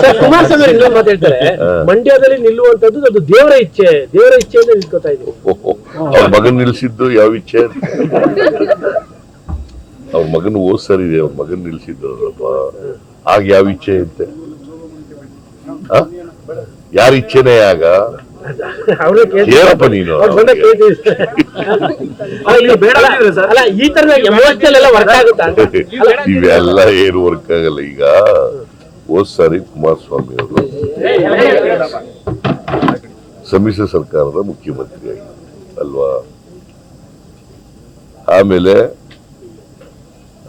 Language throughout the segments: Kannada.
ಕುಮಾರಸ್ವಾಮಿ ಇನ್ನೊಂದು ಮಾತು ಹೇಳ್ತಾರೆ, ಮಂಡ್ಯದಲ್ಲಿ ನಿಲ್ಲುವಂತದ್ದು ಅದು ದೇವರ ಇಚ್ಛೆಯಿಂದ ನಿಂತ್ಕೋತಾ ಇದ್ದೀವಿ. ಅವ್ರ ಮಗನ್ ನಿಲ್ಸಿದ್ದು ಯಾವ ಇಚ್ಛೆ? ಅವ್ರ ಮಗನ್ ಸರಿ ಇದೆ, ಅವ್ರ ಮಗನ್ ನಿಲ್ಸಿದ್ದಪ್ಪ. ಆಗ ಯಾವ ಇಚ್ಛೆ ಐತೆ? ಯಾರ ಇಚ್ಛೆನೇ ಆಗ? ಏನಪ್ಪ ನೀನು? ಈ ತರ ಎಮೋಷನಲ್ ಎಲ್ಲ ವರ್ಕ್ ಆಗುತ್ತಾ? ಇವೆಲ್ಲ ಏನು ವರ್ಕ್ ಆಗಲ್ಲ. ಈಗ ಹೋದ್ ಸಾರಿ ಕುಮಾರಸ್ವಾಮಿ ಅವರು ಸಮ್ಮಿಶ್ರ ಸರ್ಕಾರದ ಮುಖ್ಯಮಂತ್ರಿ ಆಗಿ ಅಲ್ವಾ? ಆಮೇಲೆ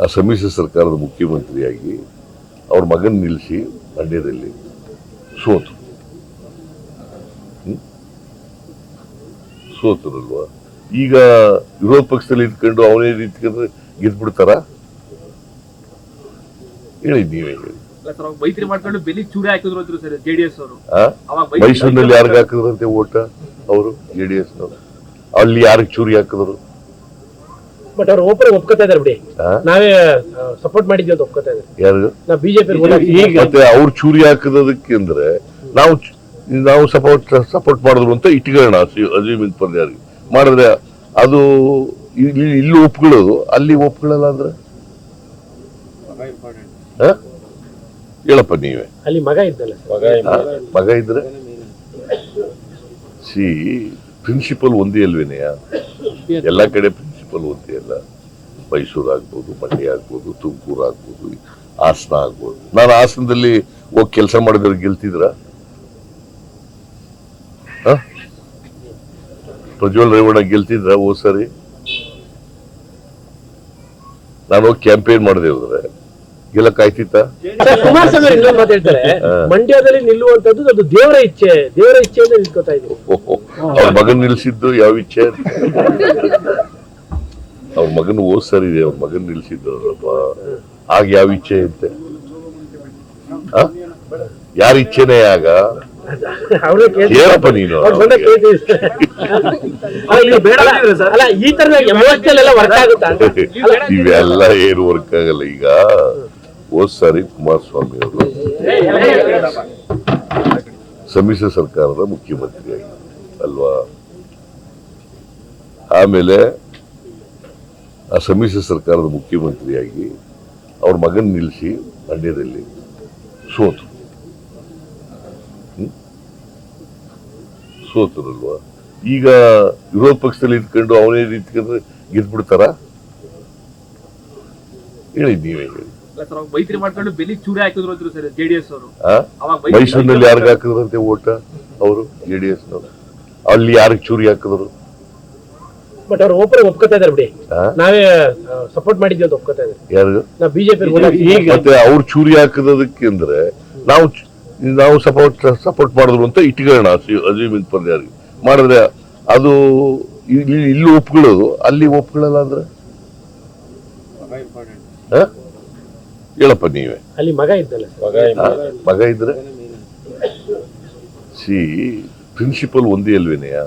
ಆ ಸಮ್ಮಿಶ್ರ ಸರ್ಕಾರದ ಮುಖ್ಯಮಂತ್ರಿಯಾಗಿ ಅವ್ರ ಮಗನ್ ನಿಲ್ಲಿಸಿ ಮಂಡ್ಯದಲ್ಲಿ ಸೋತರಲ್ವಾ? ಈಗ ವಿರೋಧ ಪಕ್ಷದಲ್ಲಿ ಇದ್ಕೊಂಡು ಅವನೇ ನಿಂತ್ಕೊಂಡ್ರೆ ಗೆದ್ಬಿಡ್ತಾರ? ಹೇಳಿ, ನೀವೇ ಹೇಳಿ. ಮೈತ್ರಿ ಮಾಡ್ಕೊಂಡು ಬೆಲಿ ಚೂರಿ ಹಾಕಿದ್ರು ಅಂದ್ರು ಸರ್ ಜೆಡಿಎಸ್ ಅವರು. ಮೈಸೂರಿನಲ್ಲಿ ಯಾರಿಗ ಹಾಕಿದ್ರಂತೆ ಓಟ? ಅವರು ಜೆಡಿಎಸ್ ನವರು. ಅಲ್ಲಿ ಯಾರಿಗೆ ಚೂರಿ ಹಾಕಿದ್ರು? ಬಟ್ ಅವ್ರು ಒಪ್ಕೋತಾ ಇದಾರೆ ಬಿಡಿ, ನಾವೇ ಸಪೋರ್ಟ್ ಮಾಡಿದ್ವಿ ಅಂತ ಒಪ್ಕೋತಾ ಇದ್ದಾರೆ. ಯಾರು? ನಾವು ಬಿಜೆಪಿ. ಮತ್ತೆ ಅವ್ರು ಚೂರಿ ಹಾಕಿದಕ್ಕೆ ಅಂದ್ರೆ ನಾವು ಸಪೋರ್ಟ್ ಮಾಡಿದ್ರು ಅಂತ ಇಟ್ಕೊಳ್ಳೋಣ. ಅಜೀಮ್ ಪರ್ಯಾರಿಗೆ ಮಾಡಿದ್ರೆ ಅದು ಇಲ್ಲಿ ಒಪ್ಕೊಳ್ಳೋದು, ಅಲ್ಲಿ ಒಪ್ಕೊಳ್ಳಲ್ಲ ಅಂದ್ರೆ ಹೇಳಪ್ಪ ನೀವೇ. ಅಲ್ಲಿ ಮಗ ಇದ್ದಲ್ಲ, ಮಗ ಇದ್ರೆ ಪ್ರಿನ್ಸಿಪಲ್ ಒಂದೇ ಅಲ್ವೇನೆಯ? ಎಲ್ಲ ಕಡೆ ಪ್ರಿನ್ಸಿಪಲ್ ಒಂದೇ ಅಲ್ಲ. ಮೈಸೂರು ಆಗ್ಬೋದು, ಮಂಡ್ಯ ಆಗ್ಬೋದು, ತುಮಕೂರು ಆಗ್ಬೋದು, ಹಾಸನ ಆಗ್ಬೋದು. ನಾನು ಹಾಸನದಲ್ಲಿ ಹೋಗಿ ಕೆಲಸ ಮಾಡಿದವ್ರು ಗೆಲ್ತಿದ್ರ? ಪ್ರಜ್ವಲ್ ರೇವಣ್ಣ ಗೆಲ್ತಿದ್ರ ಹೋದ್ ಸರಿ? ನಾನು ಹೋಗಿ ಕ್ಯಾಂಪೇನ್ ಮಾಡದೆ ಹೋದ್ರೆ ಗೆಲ್ಲಕ್ ಆಯ್ತಿತ್ತ? ಕುಮಾರಸ್ವಾಮಿ ಇನ್ನೊಂದು ಮಾತು ಹೇಳ್ತಾರೆ, ಮಂಡ್ಯದಲ್ಲಿ ನಿಲ್ಲುವಂತದ್ದು ಅದು ದೇವರ ಇಚ್ಛೆಯಿಂದ ನಿಂತ್ಕೋತಾ ಇದ್ದೀವಿ. ಅವ್ರ ಮಗನ್ ನಿಲ್ಸಿದ್ದು ಯಾವ ಇಚ್ಛೆ? ಅವ್ರ ಮಗನ್ ಸರಿ ಇದೆ, ಅವ್ರ ಮಗನ್ ನಿಲ್ಸಿದ್ದಪ್ಪ. ಆಗ ಯಾವ ಇಚ್ಛೆ ಐತೆ? ಯಾರ ಇಚ್ಛೆನೇ ಆಗ? ಏನಪ್ಪ ನೀನು? ಈ ತರ ಎಮೋಷನಲ್ ಎಲ್ಲ ವರ್ಕ್ ಆಗುತ್ತಾ? ಇವೆಲ್ಲ ಏನು ವರ್ಕ್ ಆಗಲ್ಲ. ಈಗ ಹೋದ್ ಸಾರಿ ಕುಮಾರಸ್ವಾಮಿ ಅವರು ಸಮ್ಮಿಶ್ರ ಸರ್ಕಾರದ ಮುಖ್ಯಮಂತ್ರಿ ಆಗಿ ಅಲ್ವಾ? ಆಮೇಲೆ ಆ ಸಮ್ಮಿಶ್ರ ಸರ್ಕಾರದ ಮುಖ್ಯಮಂತ್ರಿಯಾಗಿ ಅವ್ರ ಮಗನ್ ನಿಲ್ಲಿಸಿ ಮಂಡ್ಯದಲ್ಲಿ ಸೋತರಲ್ವಾ? ಈಗ ವಿರೋಧ ಪಕ್ಷದಲ್ಲಿ ಇದ್ಕೊಂಡು ಅವನೇ ನಿಂತ್ಕೊಂಡ್ರೆ ಗೆದ್ಬಿಡ್ತಾರ? ಹೇಳಿ, ನೀವೇ ಹೇಳಿ. ಮೈತ್ರಿ ಮಾಡ್ಕೊಂಡು ಬೆಲಿ ಚೂರಿ ಹಾಕಿದ್ರು ಅಂದ್ರು ಸರ್ ಜೆಡಿಎಸ್ ಅವರು. ಮೈಸೂರಿನಲ್ಲಿ ಯಾರಿಗ ಹಾಕಿದ್ರಂತೆ ಓಟ? ಅವರು ಜೆಡಿಎಸ್ ನವರು. ಅಲ್ಲಿ ಯಾರಿಗೆ ಚೂರಿ ಹಾಕಿದ್ರು? ಬಟ್ ಅವ್ರು ಒಪ್ಕೋತಾ ಇದಾರೆ ಬಿಡಿ, ನಾವೇ ಸಪೋರ್ಟ್ ಮಾಡಿದ್ವಿ ಅಂತ ಒಪ್ಕೋತಾ ಇದ್ದಾರೆ. ಯಾರು? ನಾವು ಬಿಜೆಪಿ. ಮತ್ತೆ ಅವ್ರು ಚೂರಿ ಹಾಕಿದಕ್ಕೆ ಅಂದ್ರೆ ನಾವು ಸಪೋರ್ಟ್ ಮಾಡಿದ್ರು ಅಂತ ಇಟ್ಕೊಳ್ಳೋಣ. ಅಜೀಮ್ ಪರ್ಯಾರಿಗೆ ಮಾಡಿದ್ರೆ ಅದು ಇಲ್ಲಿ ಒಪ್ಕೊಳ್ಳೋದು, ಅಲ್ಲಿ ಒಪ್ಕೊಳ್ಳಲ್ಲ ಅಂದ್ರೆ ಹೇಳಪ್ಪ ನೀವೇ. ಅಲ್ಲಿ ಮಗ ಇದ್ದಲ್ಲ, ಮಗ ಇದ್ರೆ ಪ್ರಿನ್ಸಿಪಲ್ ಒಂದೇ ಅಲ್ವೇನೆಯ?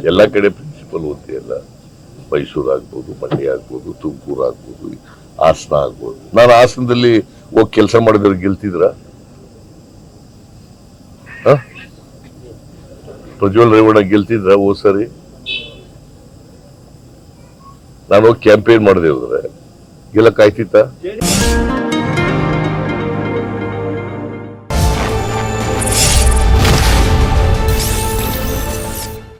ಎಲ್ಲ ಕಡೆ ಪ್ರಿನ್ಸಿಪಲ್ ಒಂದೇ ಅಲ್ಲ. ಮೈಸೂರು ಆಗ್ಬೋದು, ಮಂಡ್ಯ ಆಗ್ಬೋದು, ತುಮಕೂರು ಆಗ್ಬೋದು, ಹಾಸನ ಆಗ್ಬೋದು. ನಾನು ಹಾಸನದಲ್ಲಿ ಹೋಗಿ ಕೆಲಸ ಮಾಡಿದವ್ರು ಗೆಲ್ತಿದ್ರ? ಪ್ರಜ್ವಲ್ ರೇವಣ್ಣ ಗೆಲ್ತಿದ್ರ ಹೋದ್ ಸರಿ? ನಾನು ಹೋಗಿ ಕ್ಯಾಂಪೇನ್ ಮಾಡದೆ ಹೋದ್ರೆ ಗೆಲ್ಲಕ್ ಆಯ್ತಿತ್ತ?